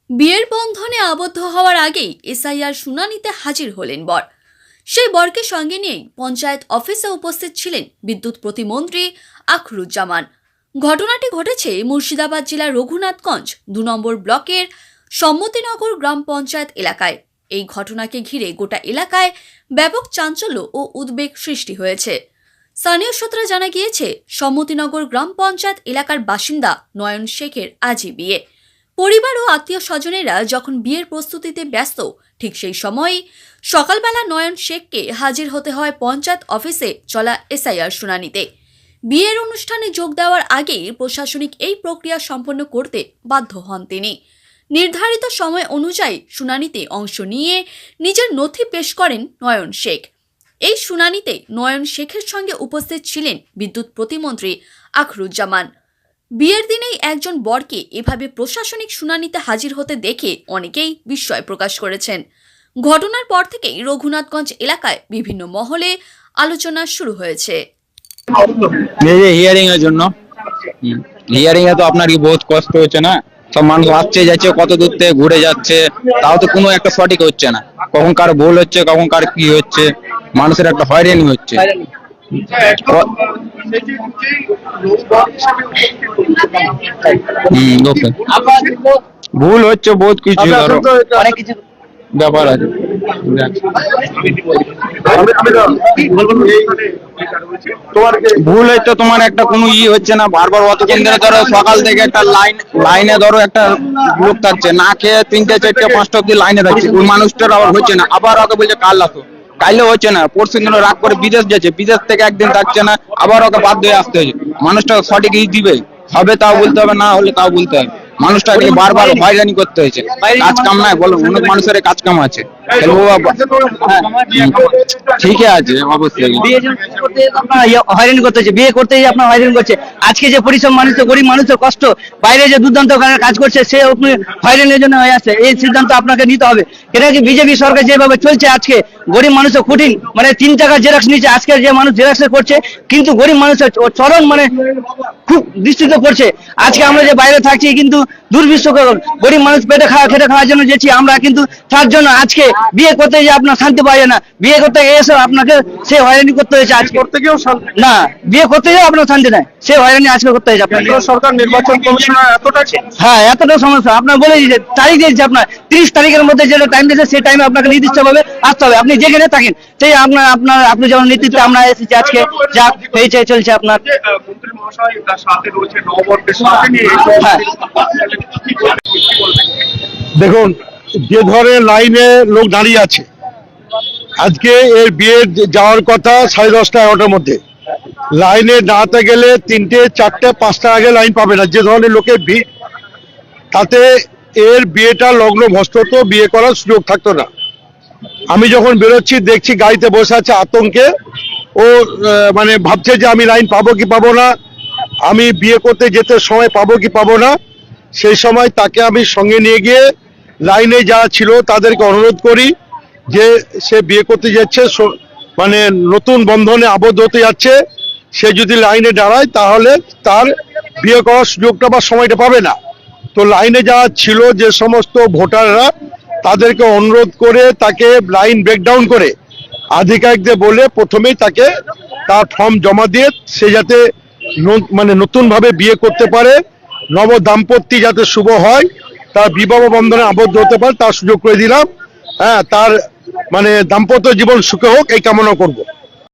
বিয়ের বন্ধনে আবদ্ধ হওয়ার আগেই এসআইআর শুনানিতে হাজির হলেন বর। সেই বরকে সঙ্গে নিয়েই পঞ্চায়েত অফিসে উপস্থিত ছিলেন বিদ্যুৎ প্রতিমন্ত্রী আখরুজ্জামান। ঘটনাটি ঘটেছে মুর্শিদাবাদ জেলার রঘুনাথগঞ্জ ২ নম্বর ব্লকের সম্মতিনগর গ্রাম পঞ্চায়েত এলাকায়। এই ঘটনাকে ঘিরে গোটা এলাকায় ব্যাপক চাঞ্চল্য ও উদ্বেগ সৃষ্টি হয়েছে। স্থানীয় সূত্রে জানা গিয়েছে, সম্মতিনগর গ্রাম পঞ্চায়েত এলাকার বাসিন্দা নয়ন শেখের আজই বিয়ে। পরিবার ও আত্মীয় স্বজনেরা যখন বিয়ের প্রস্তুতিতে ব্যস্ত, ঠিক সেই সময়ই সকালবেলা নয়ন শেখকে হাজির হতে হয় পঞ্চায়েত অফিসে চলা এসআইআর শুনানিতে। বিয়ের অনুষ্ঠানে যোগ দেওয়ার আগেই প্রশাসনিক এই প্রক্রিয়া সম্পন্ন করতে বাধ্য হন তিনি। নির্ধারিত সময় অনুযায়ী শুনানিতে অংশ নিয়ে নিজের নথি পেশ করেন নয়ন শেখ। এই শুনানিতে নয়ন শেখের সঙ্গে উপস্থিত ছিলেন বিদ্যুৎ প্রতিমন্ত্রী আখরুজ্জামান। বিয়ের দিনেই একজন বরকে এভাবে প্রশাসনিক শুনানিতে হাজির হতে দেখে অনেকেই বিস্ময় প্রকাশ করেছেন। ঘটনার পর থেকেই রঘুনাথগঞ্জ এলাকায় বিভিন্ন মহলে আলোচনা শুরু হয়েছে। হিয়ারিং এর জন্য হিয়ারিং এ তো আপনার কি বহুত কষ্ট হচ্ছে না? সব মানুষ আসছে যাচ্ছে, কত দূর থেকে ঘুরে যাচ্ছে, তাও তো কোনো একটা সঠিক হচ্ছে না। কখন কার ভুল হচ্ছে, কখন কার কি হচ্ছে, মানুষের একটা হয়রানি হচ্ছে। ওকে, ভুল হচ্ছে বহুত কিছু, ধরো অনেক কিছু ব্যাপার আছে। ভুল হচ্ছে তোমার একটা কোনো হচ্ছে না, বারবার অতক্ষণ ধরে ধরো সকাল থেকে একটা লাইনে ধরো একটা লোক থাকছে, না খেয়ে ৩টে ৪টে ৫টা অব্দি লাইনে থাকছে, ওই মানুষটার আবার হচ্ছে না, আবার ওকে বলছে কাল আসো, কাইলে হচ্ছে না, পরশু দিন রাগ করে বিদেশ যাচ্ছে, বিদেশ থেকে একদিন থাকছে না, আবার ওকে বাধ্য হয়ে আসতে হয়েছে। মানুষটা সঠিক দিবে, হবে তাও বলতে হবে, না হলে তাও বলতে হবে। মানুষটাকে বারবার হয়রানি করতে হয়েছে। কাজ কাম নাই বলো, অনেক মানুষের কাজ কাম আছে, ঠিকই আছে অবশ্যই। হয়রানি করতে হচ্ছে, বিয়ে করতে আপনার হয়রানি করছে। আজকে যে পরিশ্রম মানুষ, গরিব মানুষের কষ্ট, বাইরে যে দুর্দান্ত কাজ করছে, সে হয়রানির জন্য হয়ে আছে। এই সিদ্ধান্ত আপনাকে নিতে হবে। এটা কি বিজেপি সরকার যেভাবে চলছে, আজকে গরিব মানুষের কঠিন, মানে 3 টাকা জেরক্স নিচ্ছে আজকে যে মানুষ জেরক্স করছে, কিন্তু গরিব মানুষের চরম মানে খুব দৃষ্টিত করছে। আজকে আমরা যে বাইরে থাকছি, কিন্তু দুর্বিষহ গরিব মানুষ খেটে খাওয়ার জন্য যেছি আমরা, কিন্তু তার জন্য আজকে বিয়ে করতে যে আপনার শান্তি পাওয়া যায় না। বিয়ে করতে এসে আপনাকে সে হয়রানি করতে হয়েছে, আজকে করতে গিয়েও না, বিয়ে করতে গিয়েও আপনার শান্তি নাই, সে হয়রানি আজকে করতে হয়েছে। আপনার সরকার নির্বাচন কমিশনার এতটা, হ্যাঁ, এতটা সমস্যা। আপনার বলে দিয়েছে, তারিখ দিয়েছে আপনার 30 তারিখের মধ্যে যেটা টাইম দিয়েছে, সেই টাইমে আপনাকে নির্দিষ্টভাবে আসতে হবে। আপনি যেখানে থাকেন সেই আপনি যেমন নেতৃত্বে আমরা এসেছি, আজকে যা হয়েছে চলছে আপনার। মন্ত্রী মহাশয় তার সাথে রয়েছে নববর্ষের সাথে নিয়ে, হ্যাঁ, দেখুন, যে ধরনের লাইনে লোক দাঁড়িয়ে আছে, আজকে এর বিয়ে যাওয়ার কথা 10:30 11টার মধ্যে, লাইনে দাঁড়াতে গেলে 3টে 4টে 5টা আগে লাইন পাবে না, যে ধরনের লোকের ভিড়, তাতে এর বিয়েটা লগ্ন ভ্রষ্ট হতো, বিয়ে করার সুযোগ থাকতো না। আমি যখন বেরোচ্ছি দেখছি গাড়িতে বসে আছে আতঙ্কে, ও মানে ভাবছে যে আমি লাইন পাবো কি পাবো না, আমি বিয়ে করতে যেতে সময় পাবো কি পাবো না। সেই সময় তাকে আমি সঙ্গে নিয়ে গিয়ে লাইনে যারা ছিল তাদেরকে অনুরোধ করি যে সে বিয়ে করতে যাচ্ছে, মানে নতুন বন্ধনে আবদ্ধ হতে যাচ্ছে, সে যদি লাইনে দাঁড়ায় তাহলে তার বিয়ে করার সুযোগটা বা সময়টা পাবে না। তো লাইনে যারা ছিল, যে সমস্ত ভোটাররা, তাদেরকে অনুরোধ করে তাকে লাইন ব্রেকডাউন করে আধিকারিকদের বলে প্রথমেই তাকে তার ফর্ম জমা দিয়ে সে যাতে মানে নতুনভাবে বিয়ে করতে পারে, নব দাম্পত্য যাতে শুভ হয়, তার বিবাহ বন্ধনে আবদ্ধ হতে পারে, তার সুযোগ করে দিলাম। হ্যাঁ, তার মানে দাম্পত্য জীবন সুখে হোক, এই কামনা করব।